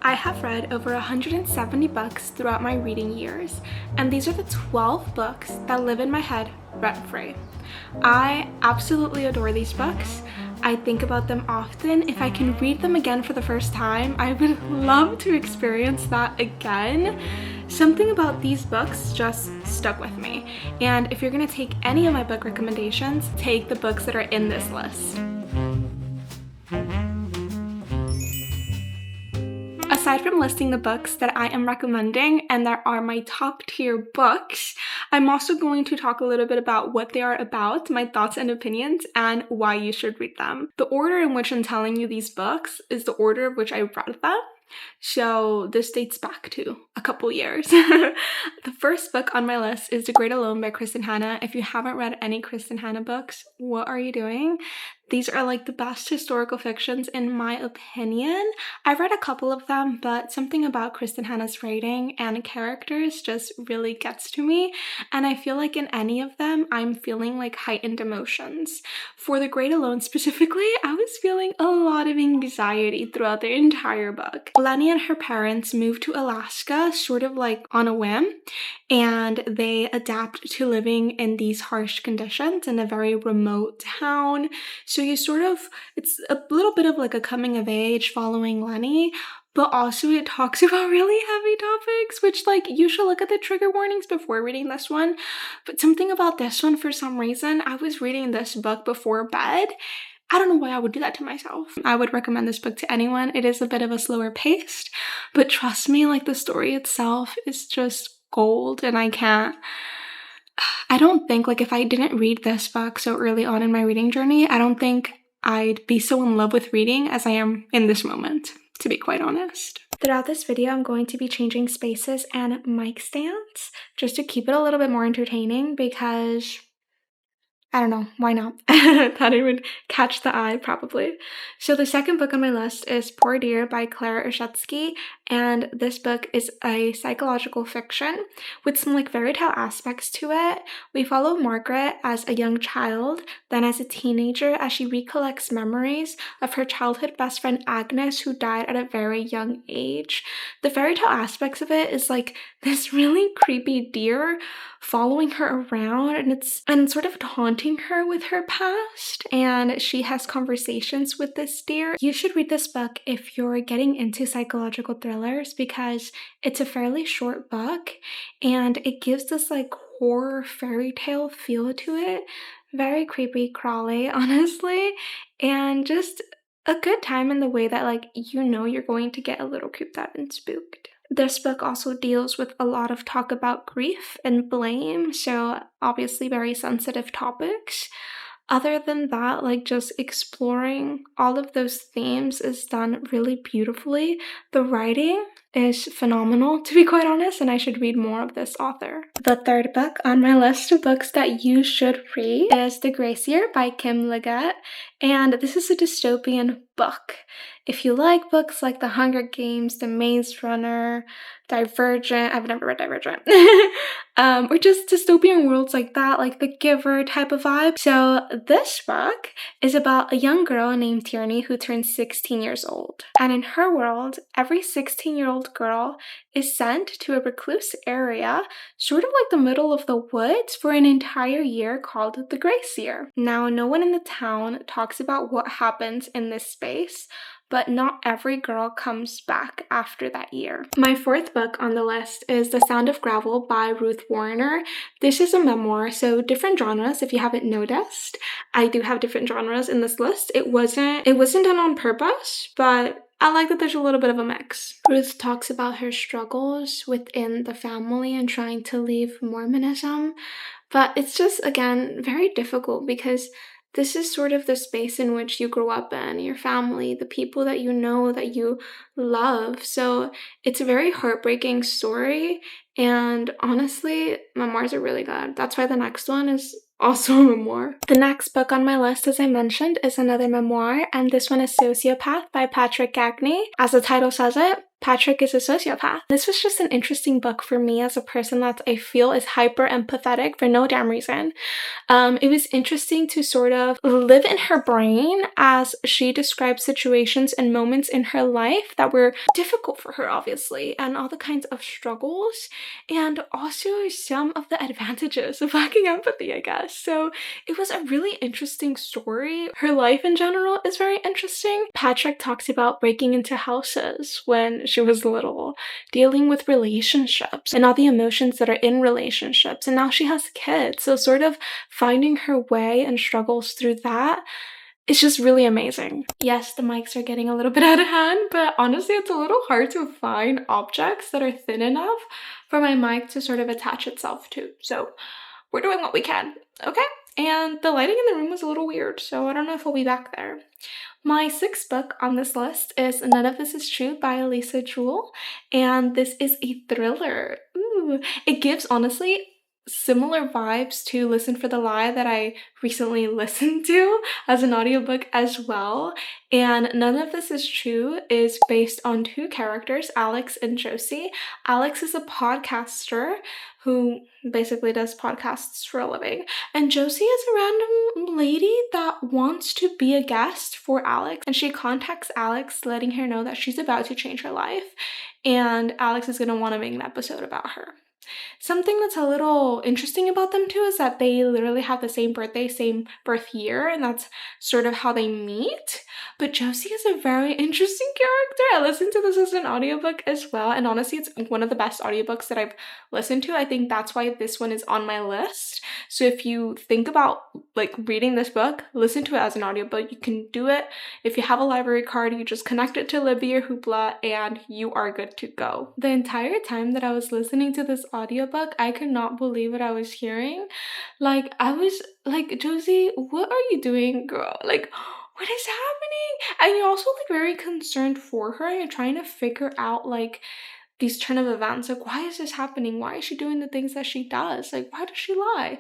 I have read over 170 books throughout my reading years, and these are the 12 books that live in my head rent-free. I absolutely adore these books. I think about them often. If I can read them again for the first time, I would love to experience that again. Something about these books just stuck with me. And if you're gonna take any of my book recommendations, take the books that are in this list. Aside from listing the books that I am recommending and that are my top tier books, I'm also going to talk a little bit about what they are about, my thoughts and opinions, and why you should read them. The order in which I'm telling you these books is the order of which I read them. So this dates back to a couple years. The first book on my list is The Great Alone by Kristen Hanna. If you haven't read any Kristen Hanna books, what are you doing? These are like the best historical fictions in my opinion. I've read a couple of them, but something about Kristen Hanna's writing and characters just really gets to me. And I feel like in any of them, I'm feeling like heightened emotions. For The Great Alone specifically, I was feeling a lot of anxiety throughout the entire book. Lenny and her parents moved to Alaska sort of like on a whim, and they adapt to living in these harsh conditions in a very remote town. So it's a little bit of like a coming of age following Lenny, but also it talks about really heavy topics, which like you should look at the trigger warnings before reading this one. But something about this one, for some reason, I was reading this book before bed. I don't know why I would do that to myself. I would recommend this book to anyone. It is a bit of a slower paced, but trust me, like the story itself is just gold, and I don't think, like, if I didn't read this book so early on in my reading journey, I don't think I'd be so in love with reading as I am in this moment, to be quite honest. Throughout this video, I'm going to be changing spaces and mic stands just to keep it a little bit more entertaining because I don't know, why not? Thought it would catch the eye, probably. So the second book on my list is Poor Dear by Claire Oshetsky, and this book is a psychological fiction with some like fairy tale aspects to it. We follow Margaret as a young child, then as a teenager as she recollects memories of her childhood best friend Agnes, who died at a very young age. The fairy tale aspects of it is like this really creepy deer following her around, and sort of taunting her with her past, and she has conversations with this deer. You should read this book if you're getting into psychological thrillers because it's a fairly short book and it gives this like horror fairy tale feel to it. Very creepy, crawly, honestly, and just a good time in the way that like you're going to get a little creeped out and spooked. This book also deals with a lot of talk about grief and blame, so obviously very sensitive topics. Other than that, like just exploring all of those themes is done really beautifully. The writing is phenomenal, to be quite honest, and I should read more of this author. The third book on my list of books that you should read is The Gracier by Kim Liggett, and this is a dystopian book. If you like books like The Hunger Games, The Maze Runner, Divergent, I've never read Divergent, or just dystopian worlds like that, like The Giver type of vibe. So this book is about a young girl named Tierney who turns 16 years old. And in her world, every 16-year-old girl is sent to a recluse area, sort of like the middle of the woods, for an entire year called the Grace Year. Now, no one in the town talks about what happens in this space, but not every girl comes back after that year. My fourth book on the list is The Sound of Gravel by Ruth Warner. This is a memoir, so different genres if you haven't noticed. I do have different genres in this list. It wasn't done on purpose, but I like that there's a little bit of a mix. Ruth talks about her struggles within the family and trying to leave Mormonism, but it's just, again, very difficult because this is sort of the space in which you grow up in, your family, the people that you know, that you love. So it's a very heartbreaking story, and honestly, memoirs are really good. That's why the next one is also a memoir. The next book on my list, as I mentioned, is another memoir, and this one is Sociopath by Patrick Gagney. As the title says it, Patrick is a Sociopath. This was just an interesting book for me as a person that I feel is hyper empathetic for no damn reason. It was interesting to sort of live in her brain as she described situations and moments in her life that were difficult for her, obviously, and all the kinds of struggles, and also some of the advantages of lacking empathy, I guess. So it was a really interesting story. Her life in general is very interesting. Patrick talks about breaking into houses when she was little, dealing with relationships and all the emotions that are in relationships, and now she has kids, so sort of finding her way and struggles through that is just really amazing. Yes, the mics are getting a little bit out of hand, but honestly it's a little hard to find objects that are thin enough for my mic to sort of attach itself to, so we're doing what we can, okay? And the lighting in the room was a little weird, so I don't know if we'll be back there. My sixth book on this list is None of This Is True by Elisa Jewell, and this is a thriller. Ooh, it gives, honestly, similar vibes to Listen for the Lie that I recently listened to as an audiobook as well. And None of This Is True is based on two characters, Alex and Josie. Alex is a podcaster who basically does podcasts for a living, and Josie is a random lady that wants to be a guest for Alex, and she contacts Alex letting her know that she's about to change her life, and Alex is going to want to make an episode about her. Something that's a little interesting about them too is that they literally have the same birthday, same birth year, and that's sort of how they meet. But Josie is a very interesting character. I listened to this as an audiobook as well, and honestly it's one of the best audiobooks that I've listened to. I think that's why this one is on my list. So if you think about like reading this book, listen to it as an audiobook. You can do it if you have a library card. You just connect it to Libby or Hoopla and you are good to go. The entire time that I was listening to this audiobook, I could not believe what I was hearing. Like, I was like, Josie, what are you doing, girl? Like, what is happening? And you're also like very concerned for her, and you're trying to figure out like these turn of events. Like, why is this happening? Why is she doing the things that she does? Like, why does she lie?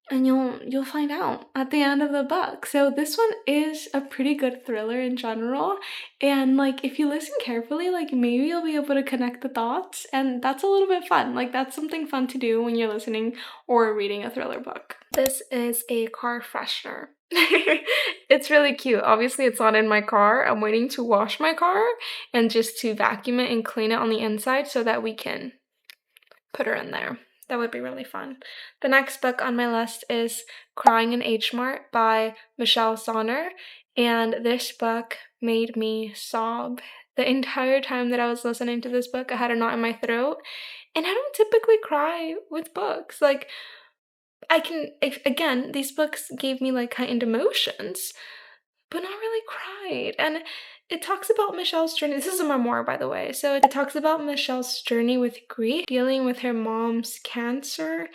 And you'll find out at the end of the book. So this one is a pretty good thriller in general, and like if you listen carefully, like maybe you'll be able to connect the dots, and that's a little bit fun. Like that's something fun to do when you're listening or reading a thriller book. This is a car freshener. It's really cute. Obviously it's not in my car. I'm waiting to wash my car and just to vacuum it and clean it on the inside so that we can put her in there. That would be really fun. The next book on my list is Crying in H Mart by Michelle Sonner, and this book made me sob. The entire time that I was listening to this book, I had a knot in my throat, and I don't typically cry with books. Like, again, these books gave me like heightened emotions, but not really cried. And it talks about Michelle's journey. This is a memoir, by the way. So it talks about Michelle's journey with grief, dealing with her mom's cancer,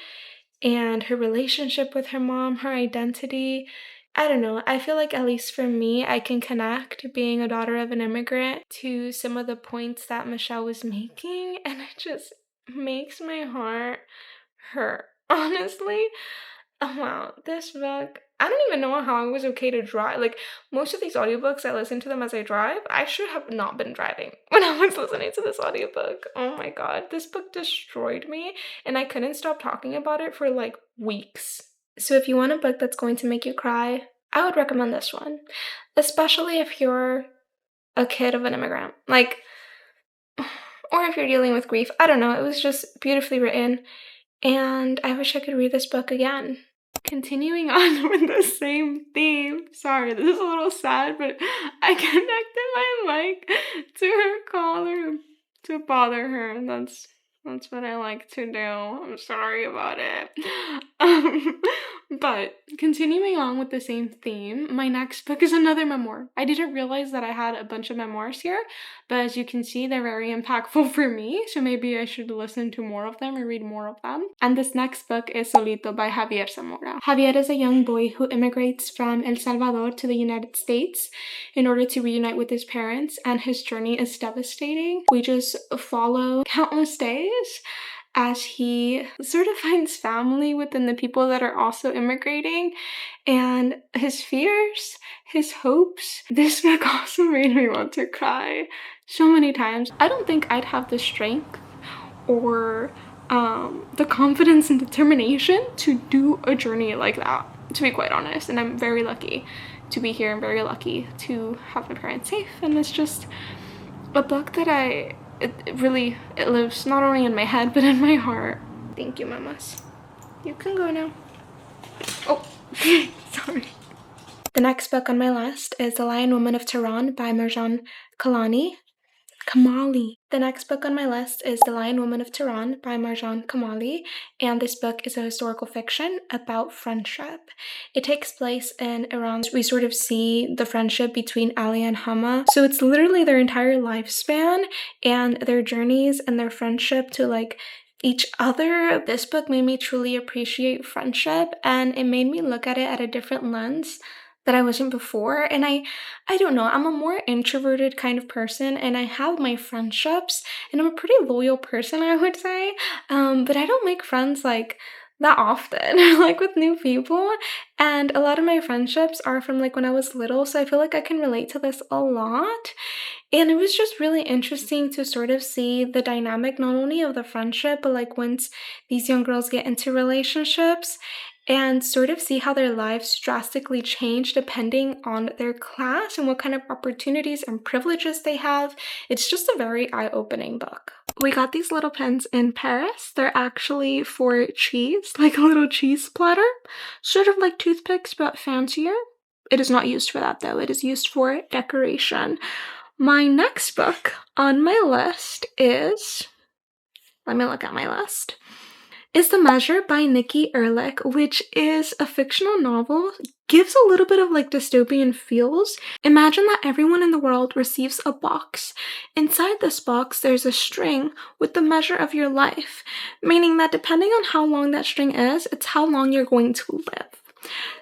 and her relationship with her mom, her identity. I don't know. I feel like, at least for me, I can connect being a daughter of an immigrant to some of the points that Michelle was making, and it just makes my heart hurt. Honestly. Oh wow, this book, I don't even know how I was okay to drive. Like, most of these audiobooks, I listen to them as I drive. I should have not been driving when I was listening to this audiobook. Oh my god, this book destroyed me, and I couldn't stop talking about it for like weeks. So if you want a book that's going to make you cry, I would recommend this one. Especially if you're a kid of an immigrant. Like, or if you're dealing with grief. I don't know, it was just beautifully written, and I wish I could read this book again. Continuing on with the same theme. Sorry, this is a little sad, but I connected my mic to her collar to bother her, and that's what I like to do. I'm sorry about it. But continuing on with the same theme, my next book is another memoir. I didn't realize that I had a bunch of memoirs here, but as you can see, they're very impactful for me, so maybe I should listen to more of them or read more of them. And this next book is Solito by Javier Zamora. Javier is a young boy who immigrates from El Salvador to the United States in order to reunite with his parents, and his journey is devastating. We just follow countless days as he sort of finds family within the people that are also immigrating, and his fears, his hopes. This book also made me want to cry so many times. I don't think I'd have the strength or the confidence and determination to do a journey like that, to be quite honest. And I'm very lucky to be here and very lucky to have my parents safe. And it's just a book that it really lives not only in my head but in my heart. Thank you, mamas. You can go now. Oh, sorry. The next book on my list is The Lion Woman of Tehran by Marjan Kamali. The next book on my list is The Lion Woman of Tehran by Marjan Kamali, and this book is a historical fiction about friendship. It takes place in Iran. We sort of see the friendship between Ali and Hama. So it's literally their entire lifespan and their journeys and their friendship to like each other. This book made me truly appreciate friendship, and it made me look at it at a different lens that I wasn't before. And I don't know, I'm a more introverted kind of person, and I have my friendships, and I'm a pretty loyal person, I would say, but I don't make friends like that often, like with new people, and a lot of my friendships are from like when I was little, so I feel like I can relate to this a lot. And it was just really interesting to sort of see the dynamic not only of the friendship, but like once these young girls get into relationships, and sort of see how their lives drastically change depending on their class and what kind of opportunities and privileges they have. It's just a very eye-opening book. We got these little pens in Paris. They're actually for cheese, like a little cheese splatter, sort of like toothpicks but fancier. It is not used for that though. It is used for decoration. My next book on my list is, let me look at my list, is The Measure by Nikki Erlich, which is a fictional novel. Gives a little bit of like dystopian feels. Imagine that everyone in the world receives a box. Inside this box, there's a string with the measure of your life, meaning that depending on how long that string is, it's how long you're going to live.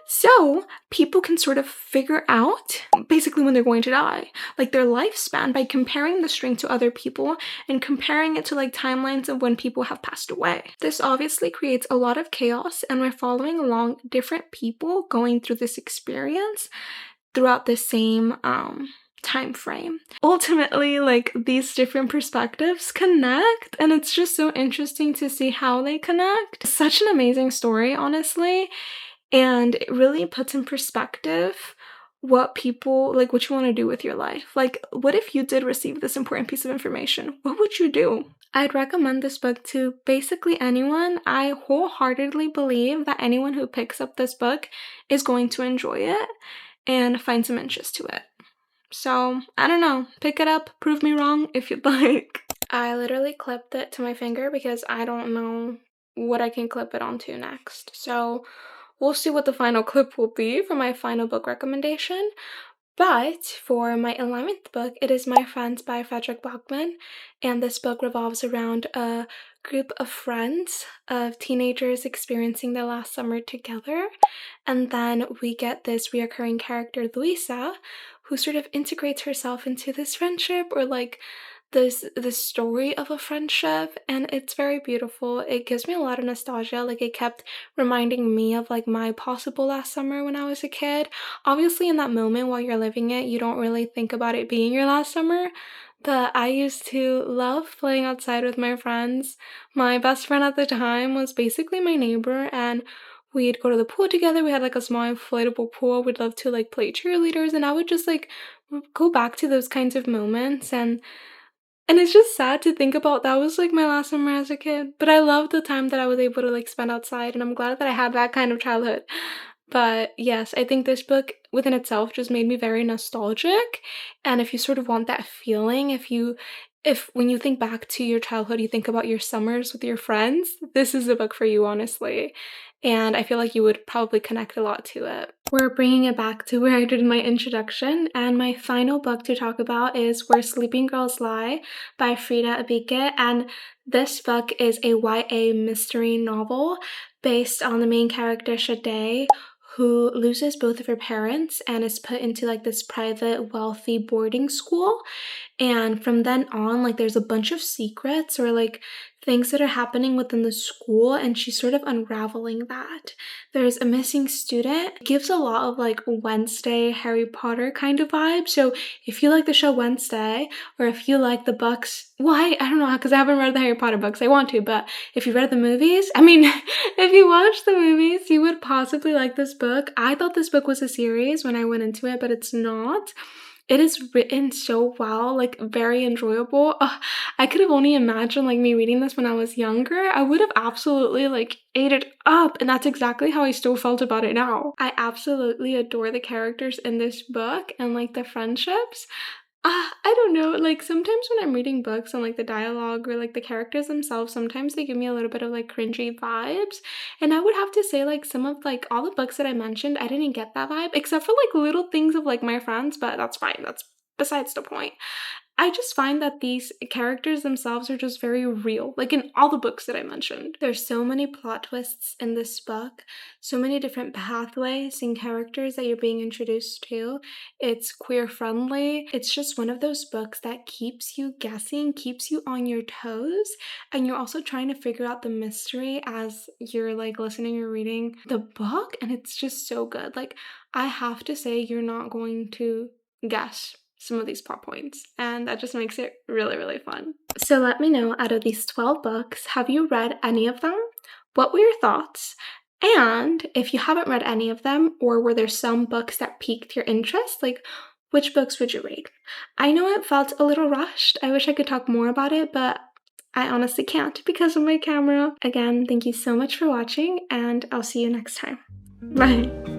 So people can sort of figure out basically when they're going to die, like their lifespan, by comparing the string to other people and comparing it to like timelines of when people have passed away. This obviously creates a lot of chaos, and we're following along different people going through this experience throughout the same time frame. Ultimately, like these different perspectives connect, and it's just so interesting to see how they connect. Such an amazing story, honestly. And it really puts in perspective what people, like what you want to do with your life. Like, what if you did receive this important piece of information? What would you do? I'd recommend this book to basically anyone. I wholeheartedly believe that anyone who picks up this book is going to enjoy it and find some interest to it. So, I don't know. Pick it up. Prove me wrong if you'd like. I literally clipped it to my finger because I don't know what I can clip it onto next. So, we'll see what the final clip will be for my final book recommendation. But for my 11th book, it is My Friends by Frederick Bachman. And this book revolves around a group of friends, of teenagers experiencing their last summer together. And then we get this reoccurring character, Louisa, who sort of integrates herself into this friendship, or like this story of a friendship, and it's very beautiful. It gives me a lot of nostalgia. Like, it kept reminding me of like my possible last summer when I was a kid. Obviously in that moment while you're living it, you don't really think about it being your last summer, but I used to love playing outside with my friends. My best friend at the time was basically my neighbor, and we'd go to the pool together. We had like a small inflatable pool. We'd love to like play cheerleaders, and I would just like go back to those kinds of moments. And it's just sad to think about that was like my last summer as a kid. But I love the time that I was able to like spend outside, and I'm glad that I had that kind of childhood. But yes, I think this book within itself just made me very nostalgic. And if you sort of want that feeling, if when you think back to your childhood, you think about your summers with your friends, this is a book for you, honestly. And I feel like you would probably connect a lot to it. We're bringing it back to where I did in my introduction, and my final book to talk about is Where Sleeping Girls Lie by Frida Abike, and this book is a YA mystery novel based on the main character, Sade, who loses both of her parents and is put into like this private, wealthy boarding school. And from then on, like there's a bunch of secrets or like things that are happening within the school, and she's sort of unraveling that. There's a missing student. It gives a lot of like Wednesday, Harry Potter kind of vibe. So if you like the show Wednesday, or if you like the books, well, I don't know, because I haven't read the Harry Potter books. I want to, but if you read the movies, I mean, if you watch the movies, you would possibly like this book. I thought this book was a series when I went into it, but it's not. It is written so well, like very enjoyable. I could have only imagined like me reading this when I was younger. I would have absolutely like ate it up, and that's exactly how I still felt about it now. I absolutely adore the characters in this book and like the friendships. I don't know, like, sometimes when I'm reading books and, like, the dialogue or, like, the characters themselves, sometimes they give me a little bit of, like, cringy vibes, and I would have to say, like, some of, like, all the books that I mentioned, I didn't get that vibe, except for, like, little things of, like, my friends, but that's fine, that's besides the point. I just find that these characters themselves are just very real, like in all the books that I mentioned. There's so many plot twists in this book, so many different pathways and characters that you're being introduced to. It's queer friendly. It's just one of those books that keeps you guessing, keeps you on your toes, and you're also trying to figure out the mystery as you're like listening or reading the book, and it's just so good. Like, I have to say, you're not going to guess some of these plot points, and that just makes it really, really fun. So let me know, out of these 12 books, have you read any of them? What were your thoughts? And if you haven't read any of them, or were there some books that piqued your interest, like which books would you read? I know it felt a little rushed. I wish I could talk more about it, but I honestly can't because of my camera. Again, thank you so much for watching, and I'll see you next time. Bye.